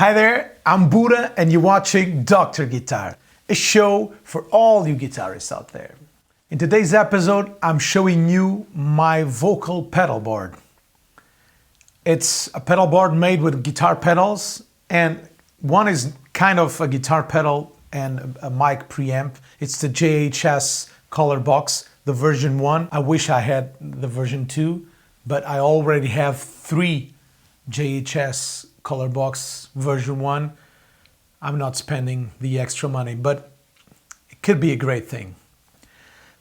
Hi there, I'm Budda and you're watching Dr. Guitar, a show for all you guitarists out there. In today's episode, I'm showing you my vocal pedalboard. It's a pedalboard made with guitar pedals, and one is kind of a guitar pedal and a mic preamp. It's the JHS Colourbox, the version 1. I wish I had the version 2, but I already have 3 JHS Colourbox version 1. I'm not spending the extra money, but it could be a great thing.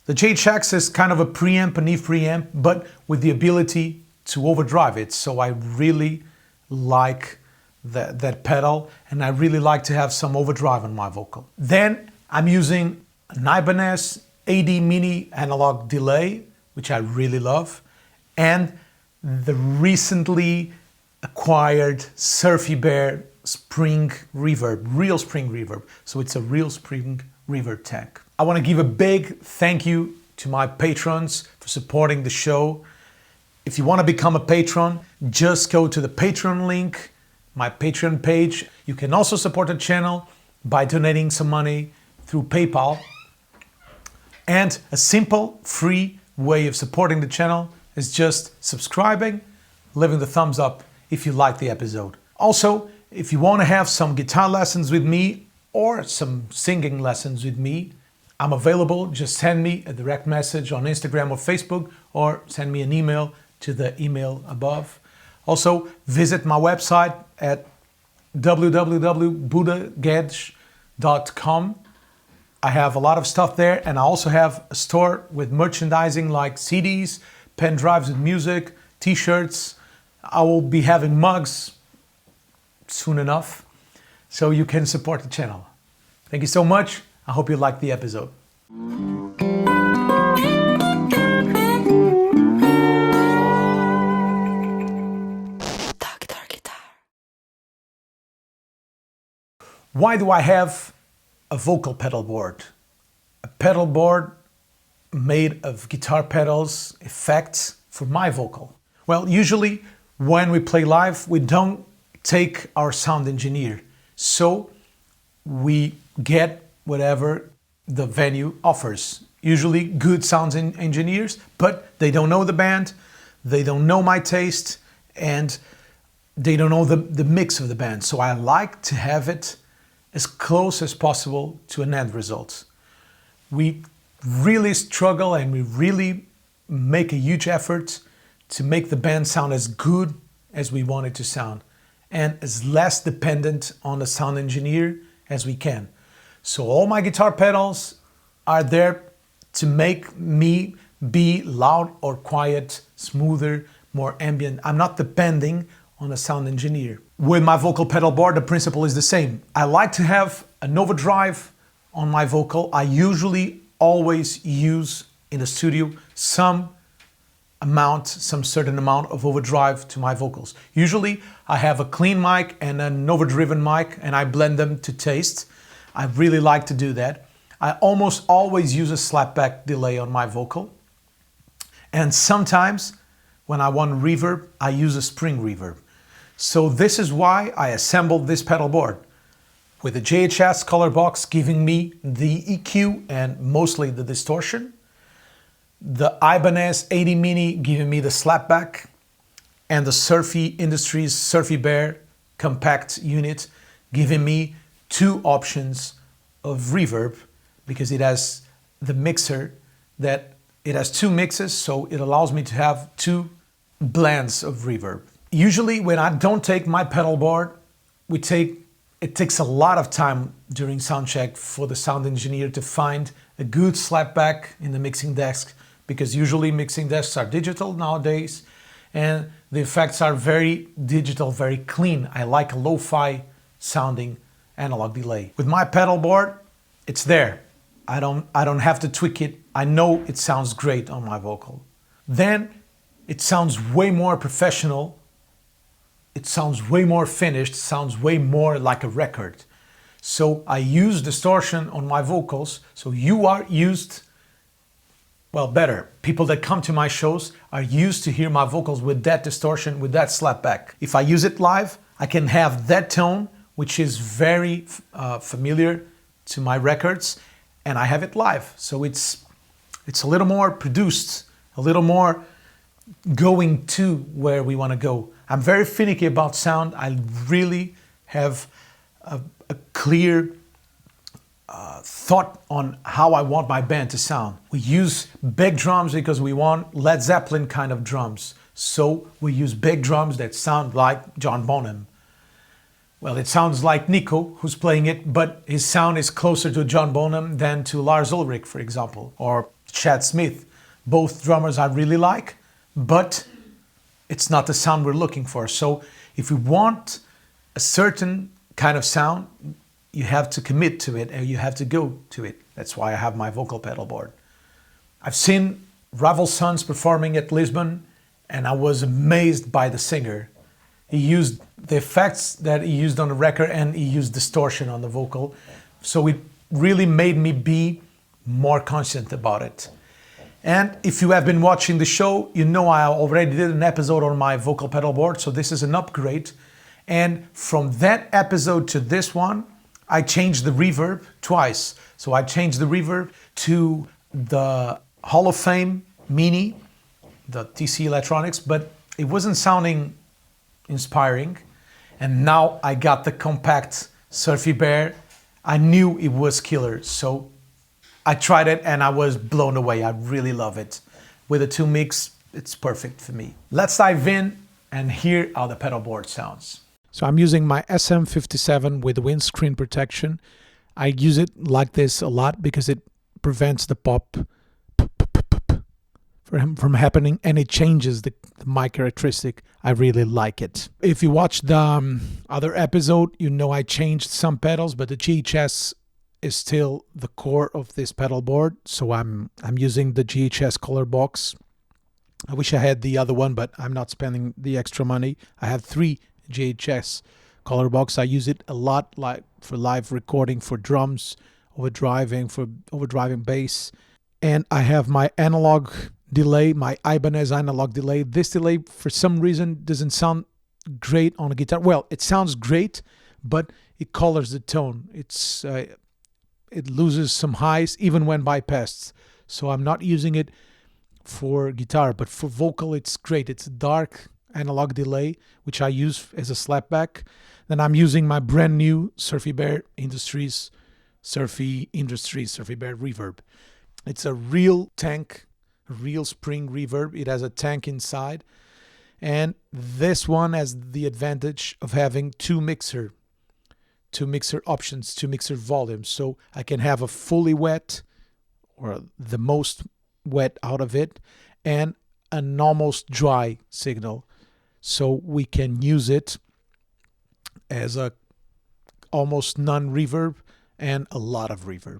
The JHX is kind of a preamp, an Eve preamp, but with the ability to overdrive it. So I really like that pedal, and I really like to have some overdrive on my vocal. Then I'm using an Ibanez Ad Mini analog delay, which I really love, and the recently acquired SurfyBear spring reverb, real spring reverb. So it's a real spring reverb tank. I want to give a big thank you to my patrons for supporting the show. If you want to become a patron, just go to the Patreon link, my Patreon page. You can also support the channel by donating some money through PayPal. And a simple, free way of supporting the channel is just subscribing, leaving the thumbs up if you like the episode. Also, if you want to have some guitar lessons with me or some singing lessons with me, I'm available. Just send me a direct message on Instagram or Facebook, or send me an email to the email above. Also, visit my website at www.buddaguedes.com. I have a lot of stuff there, and I also have a store with merchandising like CDs, pen drives with music, t-shirts. I will be having mugs soon enough, so you can support the channel. Thank you so much. I hope you liked the episode. Why do I have a vocal pedal board? A pedal board made of guitar pedals, effects for my vocal. Well, usually when we play live, we don't take our sound engineer. So we get whatever the venue offers. Usually good sound engineers, but they don't know the band, they don't know my taste, and they don't know the mix of the band. So I like to have it as close as possible to an end result. We really struggle and we really make a huge effort to make the band sound as good as we want it to sound and as less dependent on the sound engineer as we can. So all my guitar pedals are there to make me be loud or quiet, smoother, more ambient. I'm not depending on a sound engineer. With my vocal pedal board, the principle is the same. I like to have an overdrive on my vocal. I usually always use in the studio some certain amount of overdrive to my vocals. Usually I have a clean mic and an overdriven mic, and I blend them to taste. I really like to do that. I almost always use a slapback delay on my vocal. And sometimes when I want reverb, I use a spring reverb. So this is why I assembled this pedal board with the JHS Colourbox giving me the EQ and mostly the distortion, the Ibanez Ad Mini giving me the slapback, and the Surfy Industries SurfyBear Compact unit giving me 2 options of reverb, because it has the mixer that it has 2 mixes, so it allows me to have 2 blends of reverb. Usually when I don't take my pedal board, it takes a lot of time during sound check for the sound engineer to find a good slapback in the mixing desk, because usually mixing desks are digital nowadays and the effects are very digital, very clean. I like a lo-fi sounding analog delay. With my pedal board, it's there. I don't have to tweak it. I know it sounds great on my vocal. Then it sounds way more professional. It sounds way more finished, sounds way more like a record. So I use distortion on my vocals, so you are used, well, better. People that come to my shows are used to hear my vocals with that distortion, with that slapback. If I use it live, I can have that tone which is very familiar to my records, and I have it live. So it's a little more produced, a little more going to where we want to go. I'm very finicky about sound. I really have a clear thought on how I want my band to sound. We use big drums because we want Led Zeppelin kind of drums. So we use big drums that sound like John Bonham. Well, it sounds like Nico who's playing it, but his sound is closer to John Bonham than to Lars Ulrich, for example, or Chad Smith. Both drummers I really like, but it's not the sound we're looking for. So if we want a certain kind of sound, you have to commit to it and you have to go to it. That's why I have my vocal pedal board. I've seen Ravel Sons performing at Lisbon, and I was amazed by the singer. He used the effects that he used on the record, and he used distortion on the vocal. So it really made me be more conscious about it. And if you have been watching the show, you know I already did an episode on my vocal pedal board, so this is an upgrade. And from that episode to this one, I changed the reverb twice. So I changed the reverb to the Hall of Fame Mini, the TC Electronics, but it wasn't sounding inspiring. And now I got the compact SurfyBear. I knew it was killer, so I tried it and I was blown away. I really love it. With a 2 mix, it's perfect for me. Let's dive in and hear how the pedal board sounds. So I'm using my SM57 with windscreen protection. I use it like this a lot because it prevents the pop from happening, and it changes the mic characteristic. I really like it. If you watched the other episode, you know I changed some pedals, but the JHS is still the core of this pedal board. So I'm using the JHS Colourbox. I wish I had the other one, but I'm not spending the extra money. I have 3 JHS Colourbox. I use it a lot, like for live recording, for drums, overdriving bass. And I have my analog delay, my Ibanez analog delay. This delay, for some reason, doesn't sound great on a guitar. Well, it sounds great, but it colors the tone. It loses some highs even when bypassed. So I'm not using it for guitar, but for vocal, it's great. It's a dark analog delay, which I use as a slapback. Then I'm using my brand new Surfy Industries SurfyBear Reverb. It's a real tank, a real spring reverb. It has a tank inside, and this one has the advantage of having two mixer options, 2 mixer volumes. So I can have a fully wet, or the most wet out of it, and an almost dry signal. So we can use it as a almost none reverb and a lot of reverb.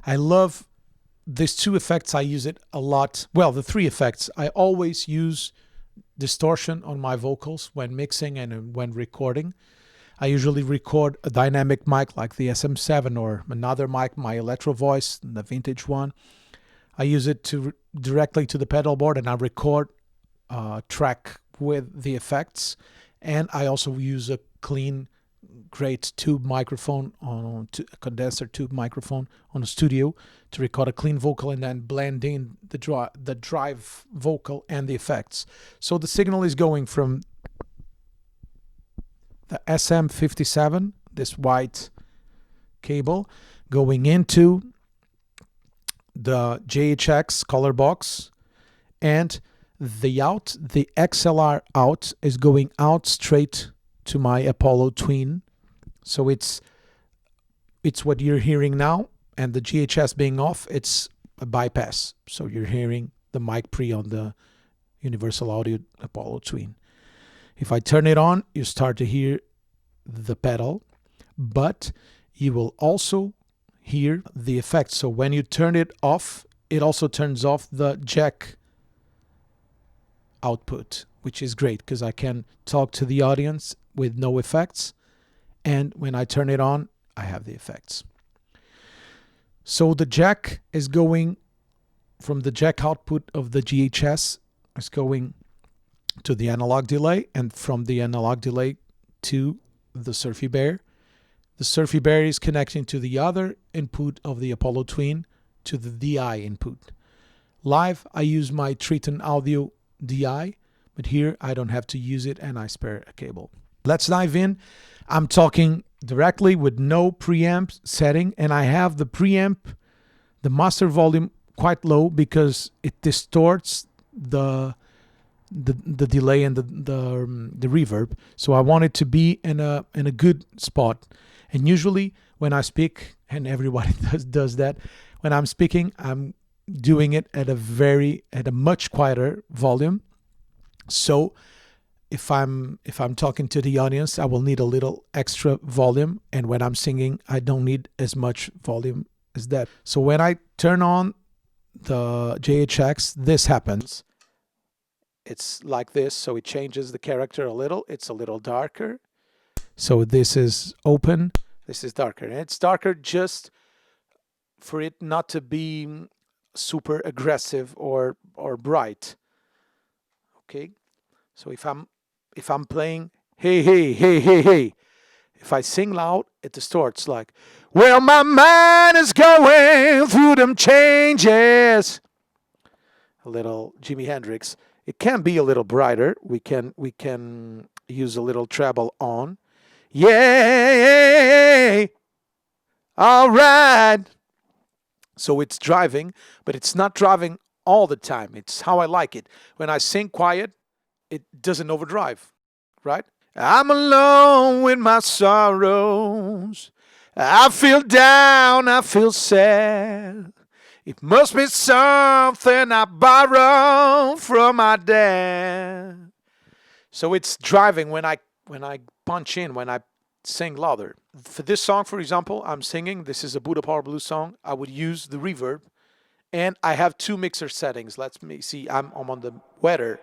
I love these 2 effects. I use it a lot. Well, the 3 effects. I always use distortion on my vocals when mixing and when recording. I usually record a dynamic mic like the SM7 or another mic, my Electro Voice, the vintage one. I use it directly to the pedal board, and I record a track with the effects. And I also use a clean, great tube microphone, a condenser tube microphone on a studio to record a clean vocal and then blend in the drive vocal and the effects. So the signal is going from the SM57, this white cable, going into the JHS Colourbox, and the XLR out is going out straight to my Apollo Twin. So it's what you're hearing now, and the JHS being off, it's a bypass. So you're hearing the mic pre on the Universal Audio Apollo Twin. If I turn it on, you start to hear the pedal, but you will also hear the effects. So when you turn it off, it also turns off the jack output, which is great because I can talk to the audience with no effects, and when I turn it on, I have the effects. So the jack is going from the jack output of the JHS, is going to the analog delay, and from the analog delay to the SurfyBear, The SurfyBear is connecting to the other input of the Apollo Twin, to the DI input. Live, I use my Triton Audio DI, but here I don't have to use it and I spare a cable. Let's dive in. I'm talking directly with no preamp setting, and I have the preamp, the master volume quite low because it distorts the delay and the reverb. So I want it to be in a good spot. And usually when I speak, and everybody does that, when I'm speaking, I'm doing it at a much quieter volume. So if I'm talking to the audience, I will need a little extra volume, and when I'm singing, I don't need as much volume as that. So when I turn on the JHX, this happens. It's like this, so it changes the character a little. It's a little darker. So this is open, this is darker. And it's darker just for it not to be super aggressive or bright. Okay? So if I'm playing hey hey hey hey hey, if I sing loud, it distorts like, well, my mind is going through them changes. A little Jimi Hendrix. It can be a little brighter. We can use a little treble on. Yay! All right. So it's driving, but it's not driving all the time. It's how I like it. When I sing quiet, it doesn't overdrive, right? I'm alone with my sorrows. I feel down, I feel sad. It must be something I borrowed from my dad. So it's driving when I punch in, when I sing louder. For this song, for example, I'm singing, this is a Budda Power Blues song. I would use the reverb, and I have two mixer settings. Let me see, I'm on the wetter.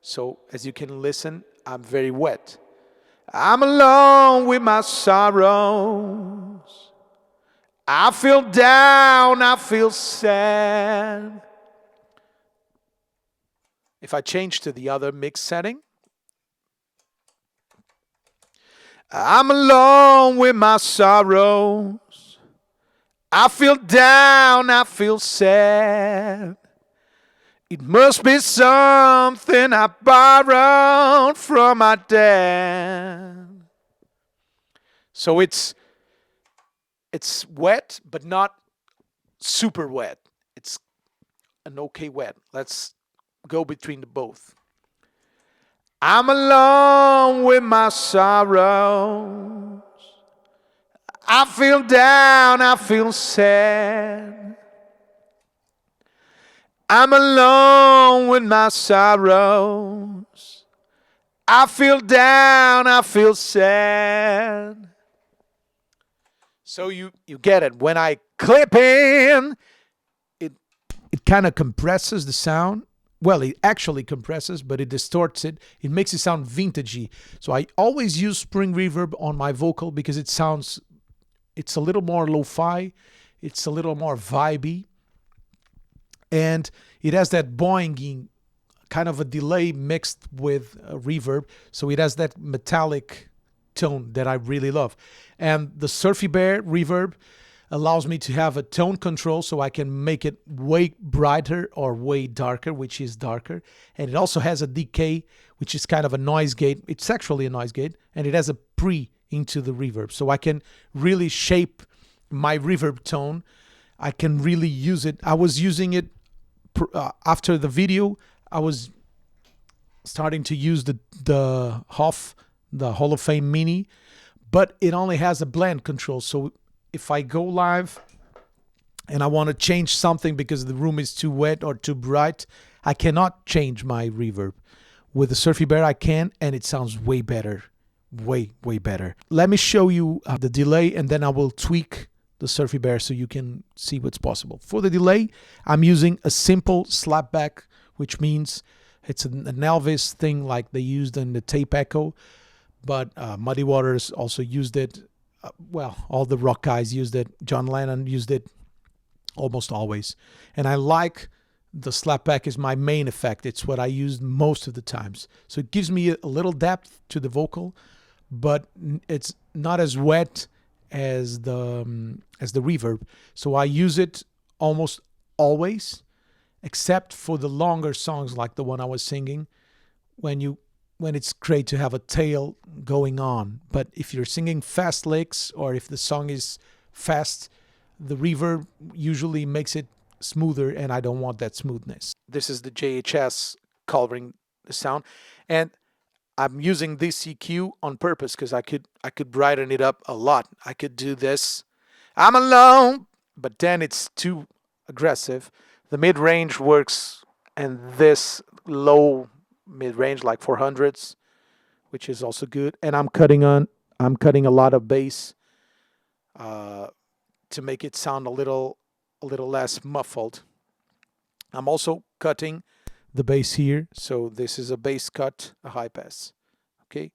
So as you can listen, I'm very wet. I'm alone with my sorrows. I feel down, I feel sad. If I change to the other mix setting, I'm alone with my sorrows. I feel down, I feel sad. It must be something I borrowed from my dad. So it's wet, but not super wet. It's an okay wet. Let's go between the both. I'm alone with my sorrows. I feel down, I feel sad. I'm alone with my sorrows. I feel down, I feel sad. So you get it. When I clip in, it kind of compresses the sound. Well, it actually compresses, but it distorts it. It makes it sound vintagey. So I always use spring reverb on my vocal because it's a little more lo-fi. It's a little more vibey. And it has that boinging, kind of a delay mixed with a reverb. So it has that metallic tone that I really love. And the SurfyBear reverb allows me to have a tone control, so I can make it way brighter or way darker, which is darker. And it also has a decay, which is kind of a noise gate. It's actually a noise gate, and it has a pre into the reverb, so I can really shape my reverb tone. I can really use it. I was using it after the video. I was starting to use the Hoff, the Hall of Fame Mini, but it only has a blend control. So if I go live and I want to change something because the room is too wet or too bright, I cannot change my reverb. With the SurfyBear I can, and it sounds way better. Way better. Let me show you the delay, and then I will tweak the SurfyBear so you can see what's possible. For the delay, I'm using a simple slapback, which means it's an Elvis thing like they used in the Tape Echo, but Muddy Waters also used it. Well, all the rock guys used it. John Lennon used it almost always. And I like the slapback is my main effect. It's what I use most of the times. So it gives me a little depth to the vocal, but it's not as wet as the reverb. So I use it almost always, except for the longer songs like the one I was singing, when it's great to have a tail going on. But if you're singing fast licks or if the song is fast, the reverb usually makes it smoother, and I don't want that smoothness. This is the JHS coloring the sound, and I'm using this EQ on purpose because I could brighten it up a lot. I could do this, I'm alone, but then it's too aggressive. The mid-range works, and this low mid-range like 400s, which is also good. And I'm cutting a lot of bass to make it sound a little less muffled. I'm also cutting the bass here, so this is a bass cut, a high pass. Okay.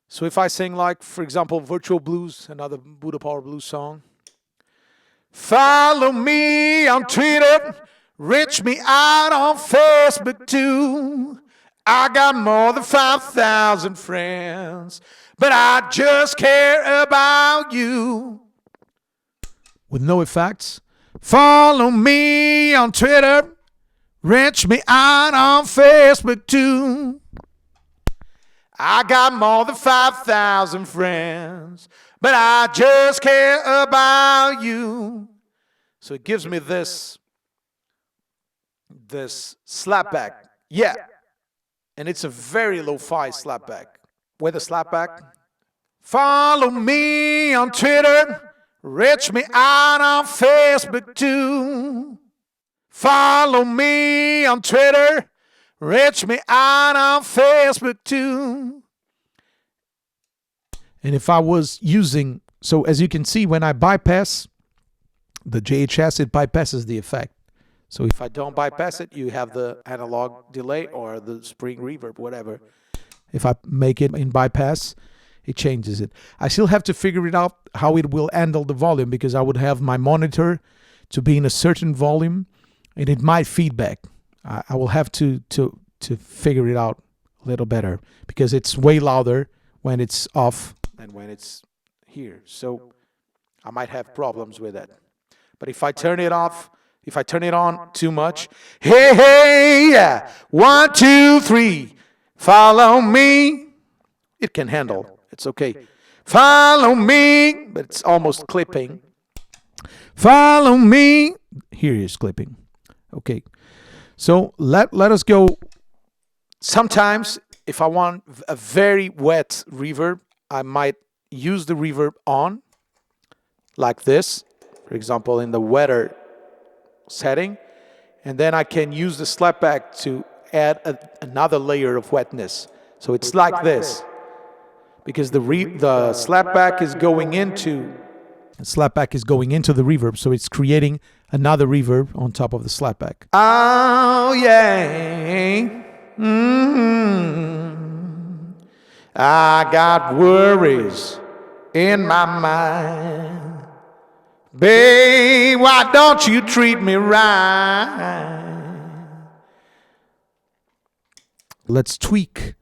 So if I sing like, for example, Virtual Blues, another Budda Power Blues song. Follow me on Twitter, reach me out on Facebook too. I got more than 5,000 friends, but I just care about you. With no effects. Follow me on Twitter, reach me out on Facebook too. I got more than 5,000 friends, but I just care about you. So it gives me this slapback. Yeah. And it's a very lo-fi slapback. With a slapback. Follow me on Twitter. Reach me out on Facebook too. Follow me on Twitter. Reach me out on Facebook too. And if I was using, so as you can see, when I bypass the JHS, it bypasses the effect. So if I don't bypass it, you have the analog delay or the spring reverb, whatever. If I make it in bypass, it changes it. I still have to figure it out how it will handle the volume, because I would have my monitor to be in a certain volume and it might feedback. I will have to figure it out a little better, because it's way louder when it's off than when it's here. So I might have problems with that. But if I turn it off, if I turn it on too much, hey, hey, yeah, 1, 2, 3, follow me. It can handle. It's okay. Follow me, but it's almost clipping. Follow me. Here is clipping. Okay. So let us go. Sometimes if I want a very wet reverb, I might use the reverb on like this, for example, in the wetter setting, and then I can use the slapback to add another layer of wetness. So it's like this, because the slapback is going into the reverb, so it's creating another reverb on top of the slapback. Oh yeah. I got worries in my mind. Babe, why don't you treat me right? Let's tweak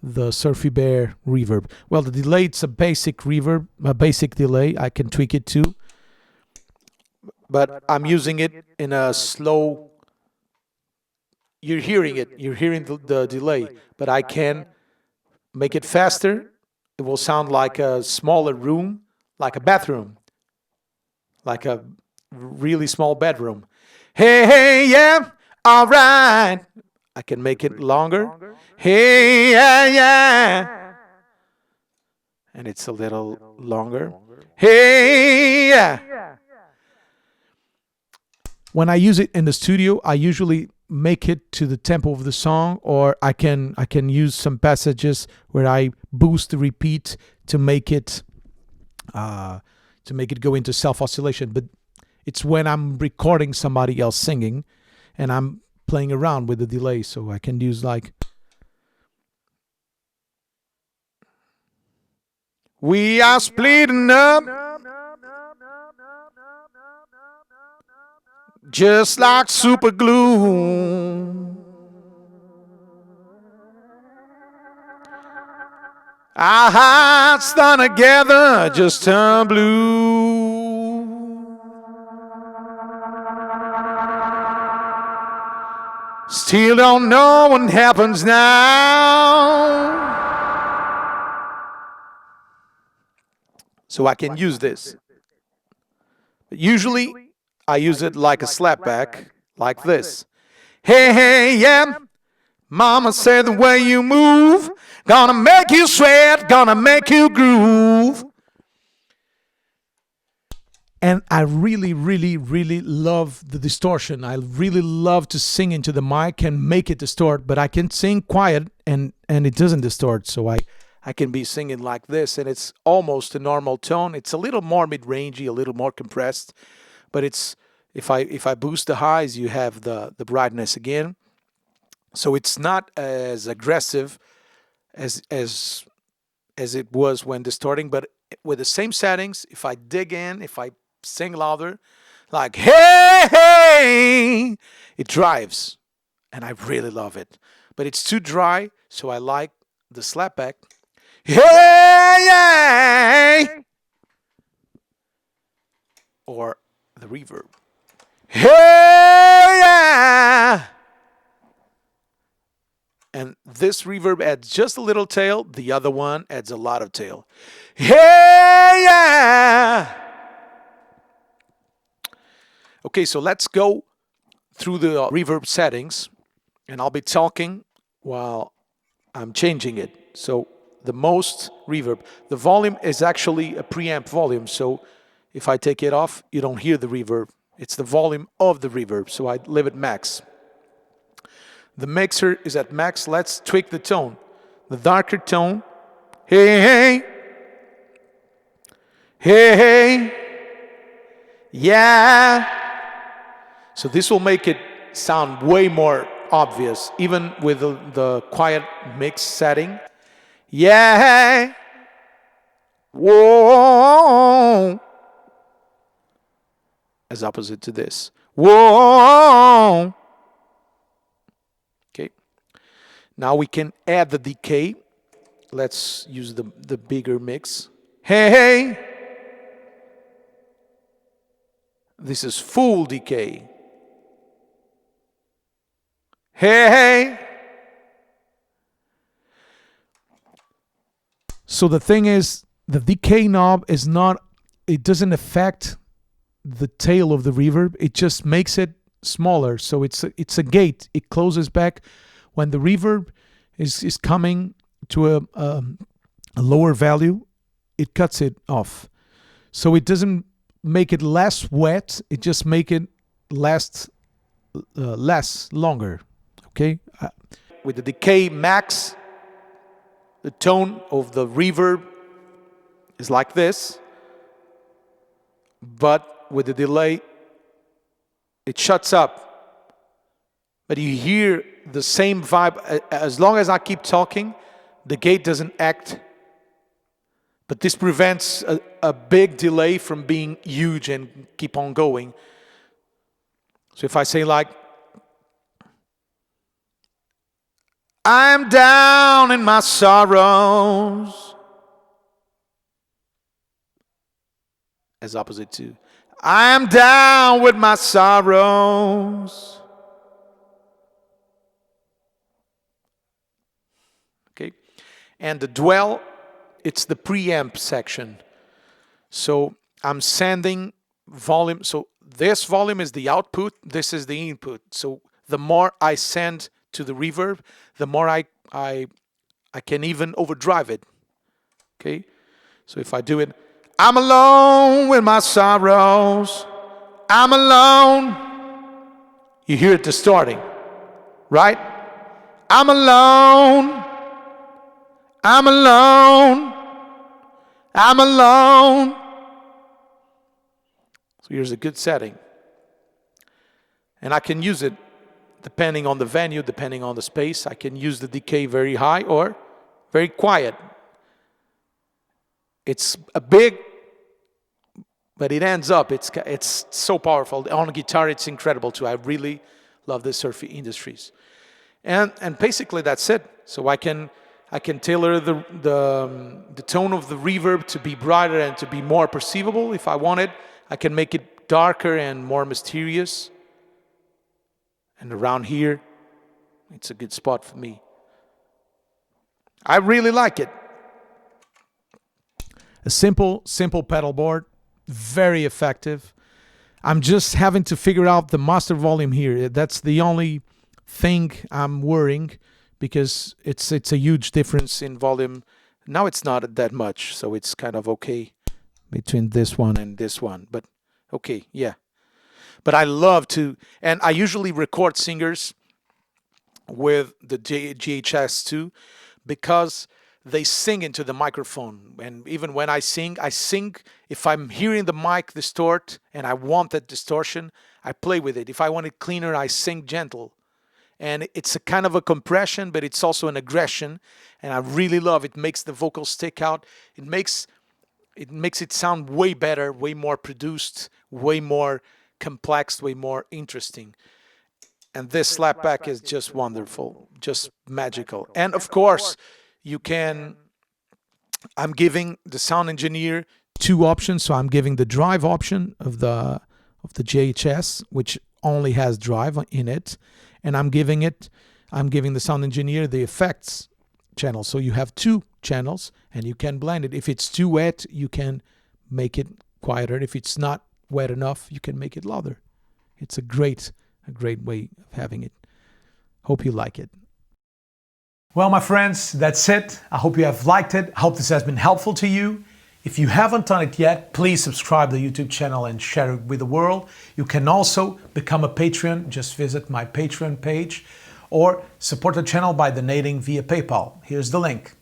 the SurfyBear reverb. Well, the delay, it's a basic reverb, a basic delay. I can tweak it too. But I'm using it in a slow. You're hearing it. You're hearing the delay. But I can make it faster. It will sound like a smaller room, like a bathroom. Like a really small bedroom. Hey, hey, yeah, all right. I can make it longer. Hey, yeah, yeah. And it's a little longer. Hey, yeah. When I use it in the studio, I usually make it to the tempo of the song, or I can use some passages where I boost the repeat to make it go into self-oscillation. But it's when I'm recording somebody else singing and I'm playing around with the delay, so I can use like, we are splitting up just like super glue. Our hearts done together just turn blue. Still don't know what happens now. So I can use this. But usually I use it like a slapback, like this. Hey, hey, yeah. Mama said the way you move, gonna make you sweat, gonna make you groove. And I really, really, really love the distortion. I really love to sing into the mic and make it distort, but I can sing quiet and it doesn't distort. So I can be singing like this, and it's almost a normal tone. It's a little more mid-rangey, a little more compressed, but it's if I boost the highs, you have the brightness again. So it's not as aggressive as it was when distorting, but with the same settings, if I dig in, if I sing louder, like hey, hey, it drives, and I really love it. But it's too dry, so I like the slapback. Hey, hey, or the reverb. Hey, yeah. And this reverb adds just a little tail. The other one adds a lot of tail. Hey, yeah. Okay, so let's go through the reverb settings, and I'll be talking while I'm changing it. So the most reverb. The volume is actually a preamp volume, so if I take it off, you don't hear the reverb. It's the volume of the reverb, so I leave it max. The mixer is at max. Let's tweak the tone. The darker tone. Hey, hey. Hey, hey. Yeah. So this will make it sound way more obvious, even with the quiet mix setting. Yeah. Whoa. As opposite to this. Whoa. Okay. Now we can add the decay. Let's use the bigger mix. Hey, hey. This is full decay. Hey, hey. So the thing is, the decay knob is not, it doesn't affect the tail of the reverb. It just makes it smaller. So it's a gate. It closes back when the reverb is coming to a lower value. It cuts it off. So it doesn't make it less wet. It just make it last longer. Okay. With the decay max, the tone of the reverb is like this, but with the delay, it shuts up. But you hear the same vibe. As long as I keep talking, the gate doesn't act. But this prevents a big delay from being huge and keep on going. So if I say like, I'm down in my sorrows, as opposite to, I'm down with my sorrows. Okay, and the dwell, it's the preamp section. So I'm sending volume. So this volume is the output. This is the input. So the more I send to the reverb, the more I can even overdrive it. Okay, so if I do it, I'm alone with my sorrows. I'm alone. You hear it distorting, right? I'm alone. I'm alone. I'm alone. So here's a good setting. And I can use it depending on the venue, depending on the space. I can use the decay very high or very quiet. It's a big, but it ends up, it's so powerful. On guitar, it's incredible too. I really love the Surfy Industries. And basically that's it. So I can I can tailor the tone of the reverb to be brighter and to be more perceivable if I want it. I can make it darker and more mysterious. And around here, it's a good spot for me. I really like it. A simple pedal board, very effective. I'm just having to figure out the master volume here. That's the only thing I'm worrying, because it's a huge difference in volume. Now it's not that much, so it's kind of okay between this one and this one. But okay, yeah. But I love to, and I usually record singers with the JHS too, because they sing into the microphone. And even when I sing, if I'm hearing the mic distort and I want that distortion, I play with it. If I want it cleaner, I sing gentle. And it's a kind of a compression, but it's also an aggression. And I really love it. It makes the vocals stick out. It makes it sound way better, way more produced, way more complex, way more interesting. And this slapback is just wonderful, just magical. And of course, I'm giving the sound engineer two options. So I'm giving the drive option of the JHS, which only has drive in it, and I'm giving the sound engineer the effects channel. So you have two channels and you can blend it. If it's too wet, you can make it quieter. If it's not wet enough, you can make it louder. It's a great way of having it. Hope you like it. Well, my friends, that's it. I hope you have liked it. I hope this has been helpful to you. If you haven't done it yet, please subscribe to the YouTube channel and share it with the world. You can also become a Patreon. Just visit my Patreon page, or support the channel by donating via PayPal. Here's the link.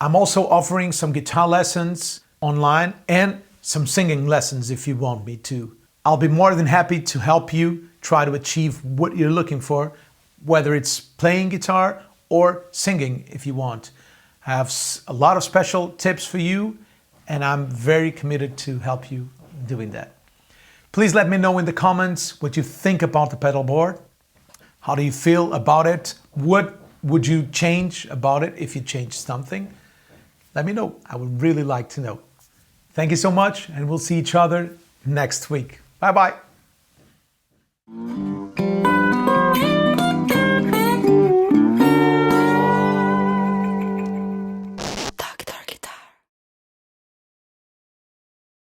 I'm also offering some guitar lessons online and some singing lessons if you want me to. I'll be more than happy to help you try to achieve what you're looking for, whether it's playing guitar or singing if you want. I have a lot of special tips for you, and I'm very committed to help you doing that. Please let me know in the comments what you think about the pedal board. How do you feel about it? What would you change about it if you changed something? Let me know. I would really like to know. Thank you so much, and we'll see each other next week. Bye-bye.